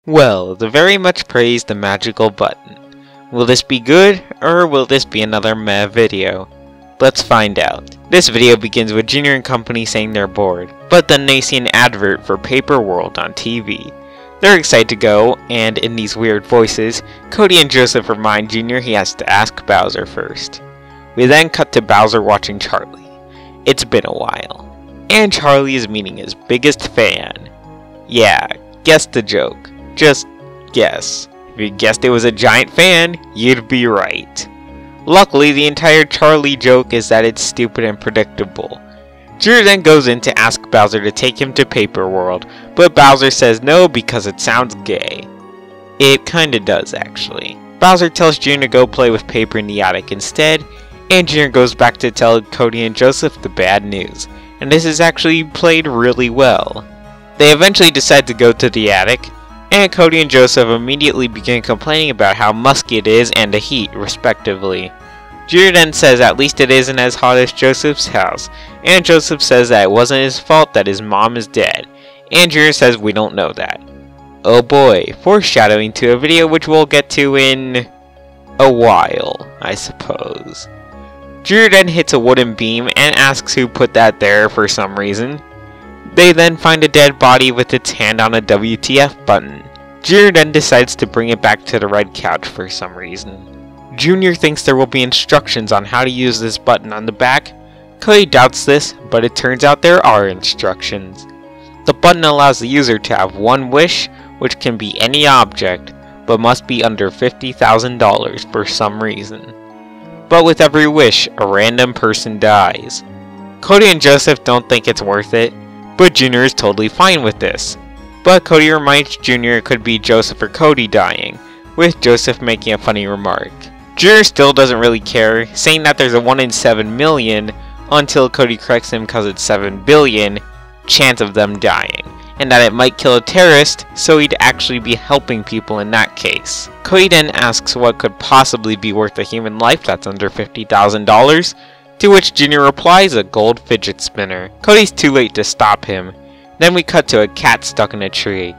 Well, the very much praised the magical button. Will this be good, or will this be another meh video? Let's find out. This video begins with Junior and company saying they're bored, but then they see an advert for Paper World on TV. They're excited to go, and in these weird voices, Cody and Joseph remind Junior he has to ask Bowser first. We then cut to Bowser watching Charlie. It's been a while. And Charlie is meeting his biggest fan. Yeah, guess the joke. Just guess. If you guessed it was a giant fan, you'd be right. Luckily, the entire Charlie joke is that it's stupid and predictable. Junior then goes in to ask Bowser to take him to Paper World, but Bowser says no because it sounds gay. It kinda does, actually. Bowser tells Junior to go play with paper in the attic instead, and Junior goes back to tell Cody and Joseph the bad news, and this is actually played really well. They eventually decide to go to the attic, and Cody and Joseph immediately begin complaining about how musky it is and the heat, respectively. Junior then says at least it isn't as hot as Joseph's house, and Joseph says that it wasn't his fault that his mom is dead, and Junior says we don't know that. Oh boy, foreshadowing to a video which we'll get to in a while, I suppose. Junior then hits a wooden beam and asks who put that there for some reason. They then find a dead body with its hand on a WTF button. Junior then decides to bring it back to the red couch for some reason. Junior thinks there will be instructions on how to use this button on the back. Cody doubts this, but it turns out there are instructions. The button allows the user to have one wish, which can be any object, but must be under $50,000 for some reason. But with every wish, a random person dies. Cody and Joseph don't think it's worth it, but Junior is totally fine with this. But Cody reminds Junior it could be Joseph or Cody dying, with Joseph making a funny remark. Junior still doesn't really care, saying that there's a 1 in 7 million, until Cody corrects him because it's 7 billion, chance of them dying, and that it might kill a terrorist, so he'd actually be helping people in that case. Cody then asks what could possibly be worth a human life that's under $50,000, to which Junior replies a gold fidget spinner. Cody's too late to stop him. Then we cut to a cat stuck in a tree.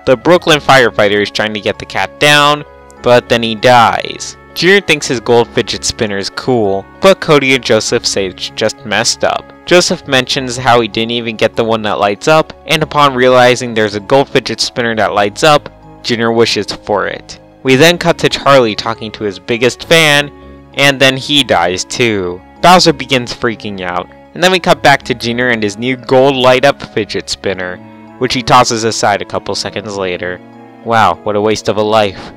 The Brooklyn firefighter is trying to get the cat down, but then he dies. Junior thinks his gold fidget spinner is cool, but Cody and Joseph say it's just messed up. Joseph mentions how he didn't even get the one that lights up, and upon realizing there's a gold fidget spinner that lights up, Junior wishes for it. We then cut to Charlie talking to his biggest fan, and then he dies too. Bowser begins freaking out, and then we cut back to Junior and his new gold light-up fidget spinner, which he tosses aside a couple seconds later. Wow, what a waste of a life.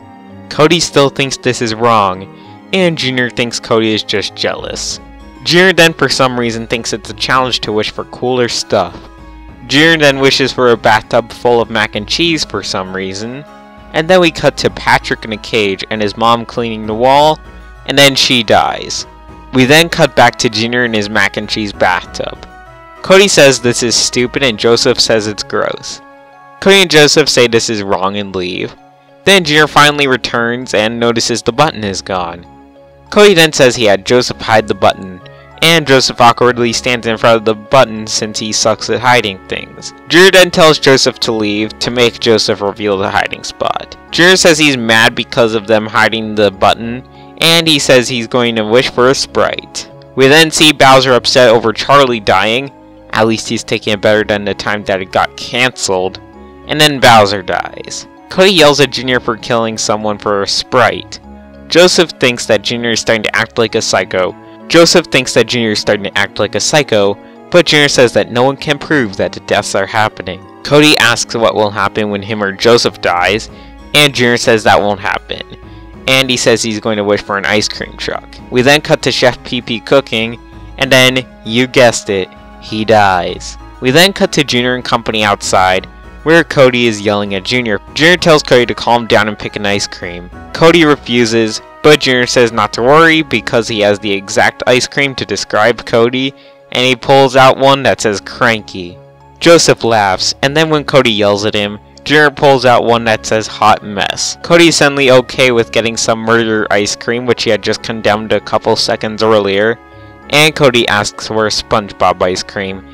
Cody still thinks this is wrong, and Junior thinks Cody is just jealous. Junior then for some reason thinks it's a challenge to wish for cooler stuff. Junior then wishes for a bathtub full of mac and cheese for some reason, and then we cut to Patrick in a cage and his mom cleaning the wall, and then she dies. We then cut back to Junior in his mac and cheese bathtub. Cody says this is stupid and Joseph says it's gross. Cody and Joseph say this is wrong and leave. Then Junior finally returns and notices the button is gone. Cody then says he had Joseph hide the button, and Joseph awkwardly stands in front of the button since he sucks at hiding things. Junior then tells Joseph to leave to make Joseph reveal the hiding spot. Junior says he's mad because of them hiding the button, and he says he's going to wish for a Sprite. We then see Bowser upset over Charlie dying, at least he's taking it better than the time that it got cancelled, and then Bowser dies. Cody yells at Junior for killing someone for a Sprite. Joseph thinks that Junior is starting to act like a psycho. But Junior says that no one can prove that the deaths are happening. Cody asks what will happen when him or Joseph dies, and Junior says that won't happen. And he says he's going to wish for an ice cream truck. We then cut to Chef PP cooking, and then, you guessed it, he dies. We then cut to Junior and company outside, where Cody is yelling at Junior. Junior tells Cody to calm down and pick an ice cream. Cody refuses, but Junior says not to worry because he has the exact ice cream to describe Cody, and he pulls out one that says cranky. Joseph laughs, and then when Cody yells at him, Junior pulls out one that says hot mess. Cody is suddenly okay with getting some murder ice cream, which he had just condemned a couple seconds earlier, and Cody asks for a SpongeBob ice cream,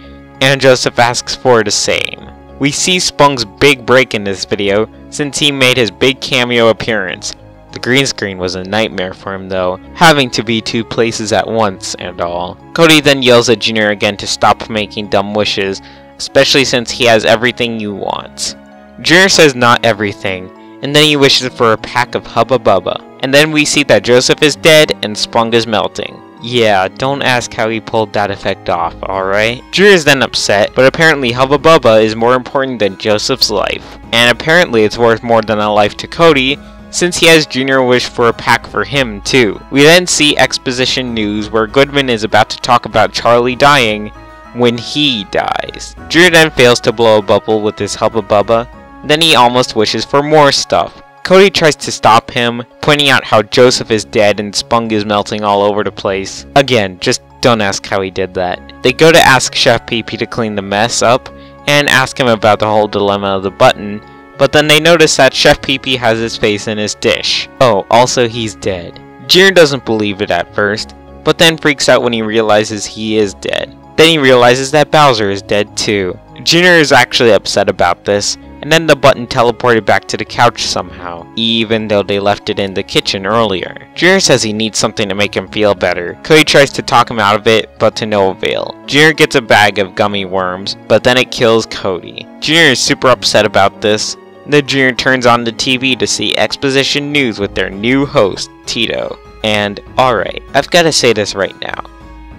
and Joseph asks for the same. We see Spong's big break in this video, since he made his big cameo appearance. The green screen was a nightmare for him though, having to be 2 places at once and all. Cody then yells at Junior again to stop making dumb wishes, especially since he has everything you want. Junior says not everything, and then he wishes for a pack of Hubba Bubba. And then we see that Joseph is dead and Spunk is melting. Yeah, don't ask how he pulled that effect off, alright? Junior is then upset, but apparently Hubba Bubba is more important than Joseph's life. And apparently it's worth more than a life to Cody, since he has Junior wish for a pack for him too. We then see exposition news where Goodman is about to talk about Charlie dying when he dies. Junior then fails to blow a bubble with his Hubba Bubba, then he almost wishes for more stuff. Cody tries to stop him, pointing out how Joseph is dead and Spunk is melting all over the place. Again, just don't ask how he did that. They go to ask Chef PP to clean the mess up, and ask him about the whole dilemma of the button, but then they notice that Chef PP has his face in his dish. Oh, also he's dead. Junior doesn't believe it at first, but then freaks out when he realizes he is dead. Then he realizes that Bowser is dead too. Junior is actually upset about this, and then the button teleported back to the couch somehow, even though they left it in the kitchen earlier. Junior says he needs something to make him feel better. Cody tries to talk him out of it, but to no avail. Junior gets a bag of gummy worms, but then it kills Cody. Junior is super upset about this. Then Junior turns on the TV to see exposition news with their new host, Tito. And, alright, I've gotta say this right now.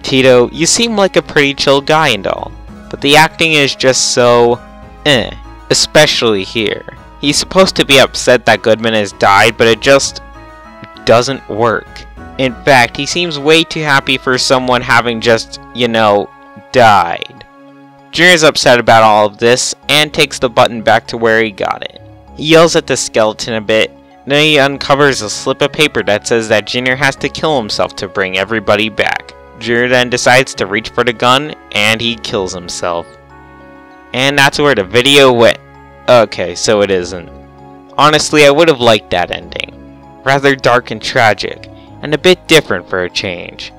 Tito, you seem like a pretty chill guy and all, but the acting is just so, especially here. He's supposed to be upset that Goodman has died, but it just doesn't work. In fact, he seems way too happy for someone having just, died. Junior's upset about all of this, and takes the button back to where he got it. He yells at the skeleton a bit, then he uncovers a slip of paper that says that Junior has to kill himself to bring everybody back. Junior then decides to reach for the gun, and he kills himself. And that's where the video went. Okay, so it isn't. Honestly, I would have liked that ending. Rather dark and tragic, and a bit different for a change.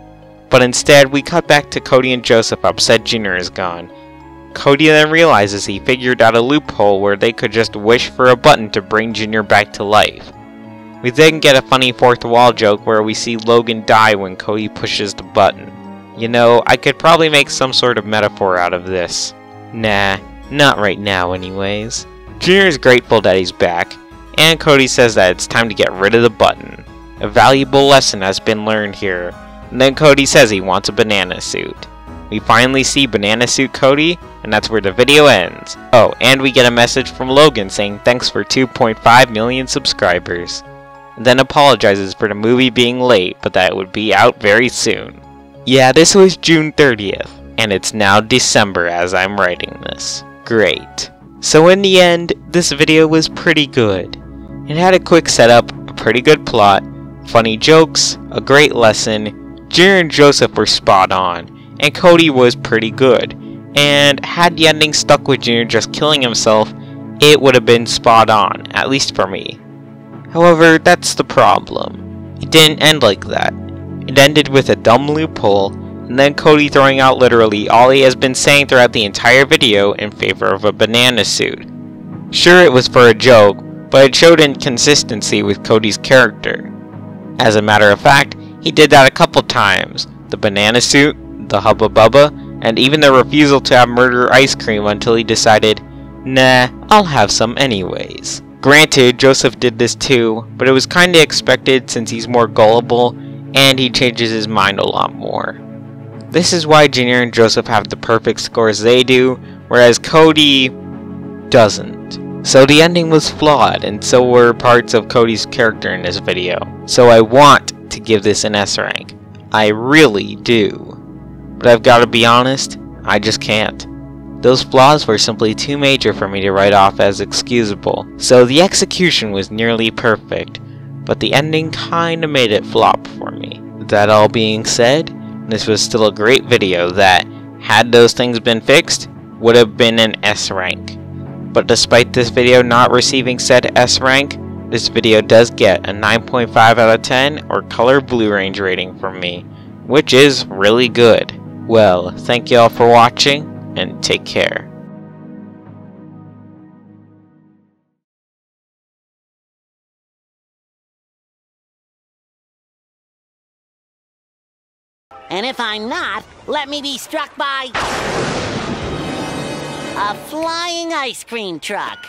But instead, we cut back to Cody and Joseph upset Junior is gone. Cody then realizes he figured out a loophole where they could just wish for a button to bring Junior back to life. We then get a funny fourth wall joke where we see Logan die when Cody pushes the button. I could probably make some sort of metaphor out of this. Nah, not right now anyways. Junior is grateful that he's back, and Cody says that it's time to get rid of the button. A valuable lesson has been learned here, and then Cody says he wants a banana suit. We finally see Banana Suit Cody, and that's where the video ends. Oh, and we get a message from Logan saying thanks for 2.5 million subscribers. And then apologizes for the movie being late, but that it would be out very soon. Yeah, this was June 30th, and it's now December as I'm writing this. Great. So in the end, this video was pretty good. It had a quick setup, a pretty good plot, funny jokes, a great lesson. Junior and Joseph were spot on, and Cody was pretty good. And had the ending stuck with Junior just killing himself, it would have been spot on, at least for me. However, that's the problem. It didn't end like that. It ended with a dumb loophole, and then Cody throwing out literally all he has been saying throughout the entire video in favor of a banana suit. Sure, it was for a joke, but it showed inconsistency with Cody's character. As a matter of fact, he did that a couple times. The banana suit, the Hubba Bubba, and even the refusal to have murder ice cream until he decided, nah, I'll have some anyways. Granted, Joseph did this too, but it was kinda expected since he's more gullible, and he changes his mind a lot more. This is why Junior and Joseph have the perfect scores they do, whereas Cody doesn't. So the ending was flawed, and so were parts of Cody's character in this video. So I want to give this an S rank. I really do. But I've gotta be honest, I just can't. Those flaws were simply too major for me to write off as excusable. So the execution was nearly perfect, but the ending kinda made it flop for me. That all being said, this was still a great video that, had those things been fixed, would have been an S rank. But despite this video not receiving said S rank, this video does get a 9.5 out of 10 or color blue range rating from me, which is really good. Well, thank you all for watching, and take care. And if I'm not, let me be struck by a flying ice cream truck.